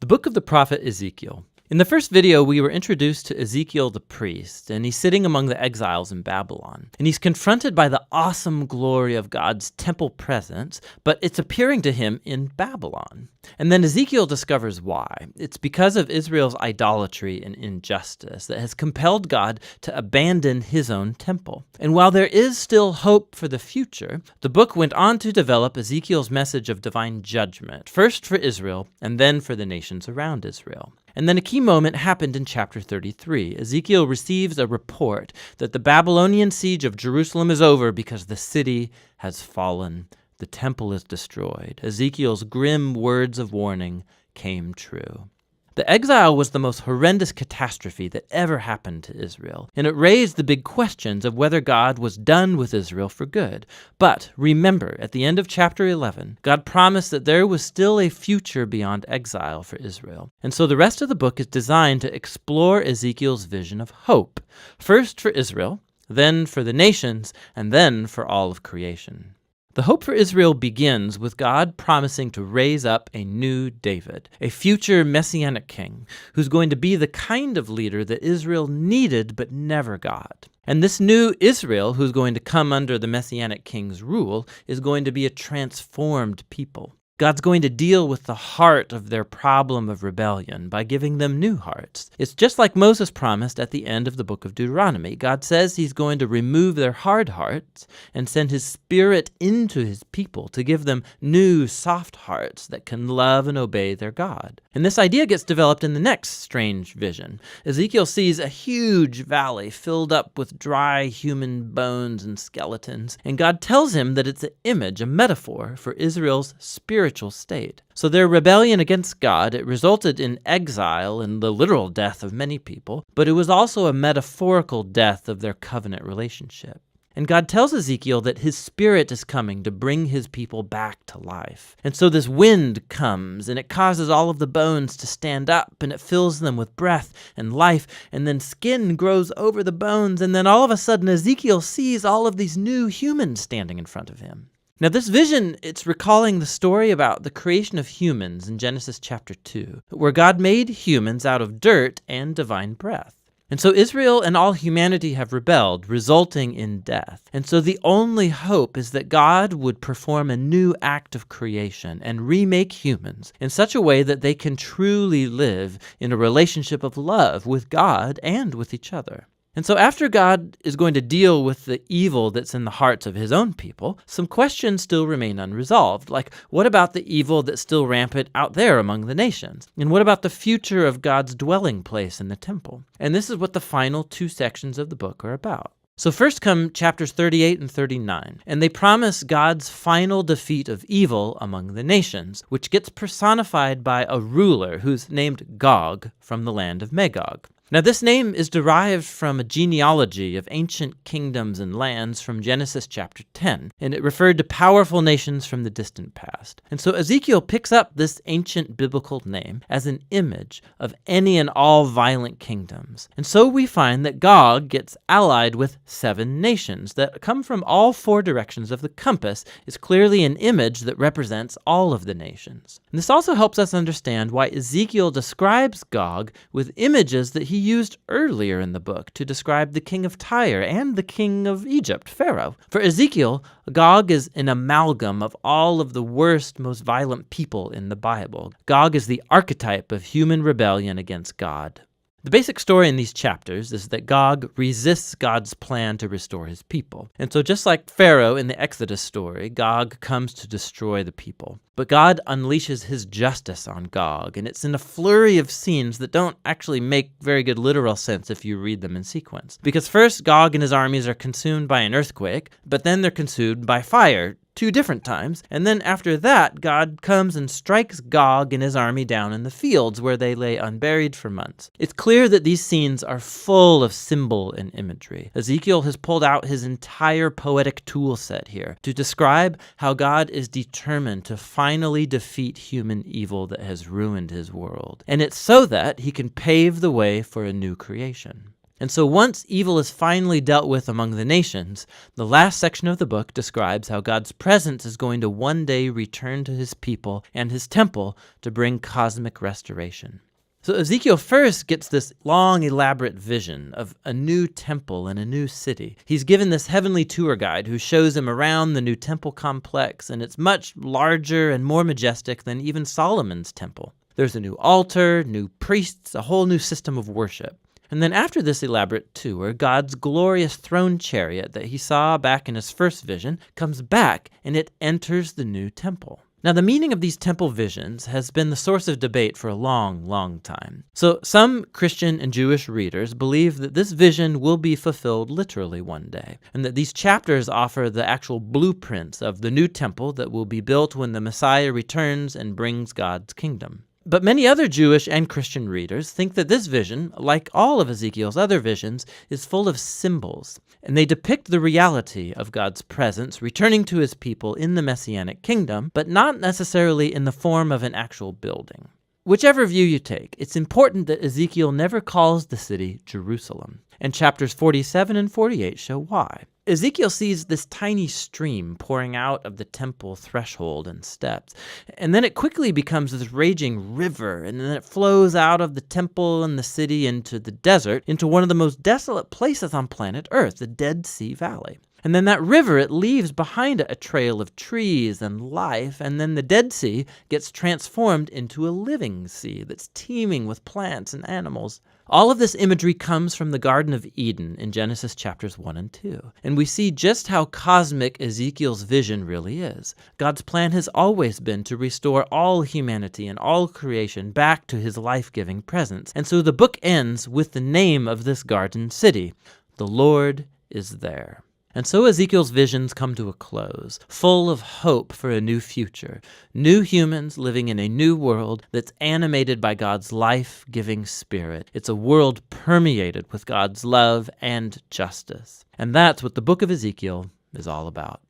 The book of the prophet Ezekiel. In the first video, we were introduced to Ezekiel the priest, and he's sitting among the exiles in Babylon. And he's confronted by the awesome glory of God's temple presence, but it's appearing to him in Babylon. And then Ezekiel discovers why. It's because of Israel's idolatry and injustice that has compelled God to abandon his own temple. And while there is still hope for the future, the book went on to develop Ezekiel's message of divine judgment, first for Israel and then for the nations around Israel. And then a key moment happened in chapter 33. Ezekiel receives a report that the Babylonian siege of Jerusalem is over because the city has fallen. The temple is destroyed. Ezekiel's grim words of warning came true. The exile was the most horrendous catastrophe that ever happened to Israel, and it raised the big questions of whether God was done with Israel for good. But remember, at the end of chapter 11, God promised that there was still a future beyond exile for Israel. And so the rest of the book is designed to explore Ezekiel's vision of hope, first for Israel, then for the nations, and then for all of creation. The hope for Israel begins with God promising to raise up a new David, a future messianic king, who's going to be the kind of leader that Israel needed but never got. And this new Israel, who's going to come under the messianic king's rule, is going to be a transformed people. God's going to deal with the heart of their problem of rebellion by giving them new hearts. It's just like Moses promised at the end of the book of Deuteronomy. God says he's going to remove their hard hearts and send his spirit into his people to give them new, soft hearts that can love and obey their God. And this idea gets developed in the next strange vision. Ezekiel sees a huge valley filled up with dry human bones and skeletons, and God tells him that it's an image, a metaphor for Israel's spiritual state. So their rebellion against God, it resulted in exile and the literal death of many people, but it was also a metaphorical death of their covenant relationship. And God tells Ezekiel that his spirit is coming to bring his people back to life. And so this wind comes, and it causes all of the bones to stand up, and it fills them with breath and life, and then skin grows over the bones, and then all of a sudden Ezekiel sees all of these new humans standing in front of him. Now this vision, it's recalling the story about the creation of humans in Genesis chapter 2, where God made humans out of dirt and divine breath. And so Israel and all humanity have rebelled, resulting in death. And so the only hope is that God would perform a new act of creation and remake humans in such a way that they can truly live in a relationship of love with God and with each other. And so after God is going to deal with the evil that's in the hearts of his own people, some questions still remain unresolved. Like, what about the evil that's still rampant out there among the nations? And what about the future of God's dwelling place in the temple? And this is what the final two sections of the book are about. So first come chapters 38 and 39, and they promise God's final defeat of evil among the nations, which gets personified by a ruler who's named Gog from the land of Magog. Now, this name is derived from a genealogy of ancient kingdoms and lands from Genesis chapter 10, and it referred to powerful nations from the distant past. And so Ezekiel picks up this ancient biblical name as an image of any and all violent kingdoms. And so we find that Gog gets allied with 7 nations that come from all 4 directions of the compass, is clearly an image that represents all of the nations. And this also helps us understand why Ezekiel describes Gog with images that he used earlier in the book to describe the king of Tyre and the king of Egypt, Pharaoh. For Ezekiel, Gog is an amalgam of all of the worst, most violent people in the Bible. Gog is the archetype of human rebellion against God. The basic story in these chapters is that Gog resists God's plan to restore his people. And so just like Pharaoh in the Exodus story, Gog comes to destroy the people. But God unleashes his justice on Gog, and it's in a flurry of scenes that don't actually make very good literal sense if you read them in sequence. Because first, Gog and his armies are consumed by an earthquake, but then they're consumed by fire 2 different times, and then after that, God comes and strikes Gog and his army down in the fields where they lay unburied for months. It's clear that these scenes are full of symbol and imagery. Ezekiel has pulled out his entire poetic tool set here to describe how God is determined to finally defeat human evil that has ruined his world. And it's so that he can pave the way for a new creation. And so once evil is finally dealt with among the nations, the last section of the book describes how God's presence is going to one day return to his people and his temple to bring cosmic restoration. So Ezekiel first gets this long, elaborate vision of a new temple and a new city. He's given this heavenly tour guide who shows him around the new temple complex, and it's much larger and more majestic than even Solomon's temple. There's a new altar, new priests, a whole new system of worship. And then after this elaborate tour, God's glorious throne chariot that he saw back in his first vision comes back, and it enters the new temple. Now, the meaning of these temple visions has been the source of debate for a long, long time. So some Christian and Jewish readers believe that this vision will be fulfilled literally one day, and that these chapters offer the actual blueprints of the new temple that will be built when the Messiah returns and brings God's kingdom. But many other Jewish and Christian readers think that this vision, like all of Ezekiel's other visions, is full of symbols, and they depict the reality of God's presence returning to his people in the Messianic kingdom, but not necessarily in the form of an actual building. Whichever view you take, it's important that Ezekiel never calls the city Jerusalem, and chapters 47 and 48 show why. Ezekiel sees this tiny stream pouring out of the temple threshold and steps, and then it quickly becomes this raging river, and then it flows out of the temple and the city into the desert, into one of the most desolate places on planet Earth, the Dead Sea Valley. And then that river, it leaves behind it a trail of trees and life, and then the Dead Sea gets transformed into a living sea that's teeming with plants and animals. All of this imagery comes from the Garden of Eden in Genesis chapters 1 and 2. And we see just how cosmic Ezekiel's vision really is. God's plan has always been to restore all humanity and all creation back to his life-giving presence. And so the book ends with the name of this garden city. The Lord is there. And so Ezekiel's visions come to a close, full of hope for a new future, new humans living in a new world that's animated by God's life-giving spirit. It's a world permeated with God's love and justice. And that's what the book of Ezekiel is all about.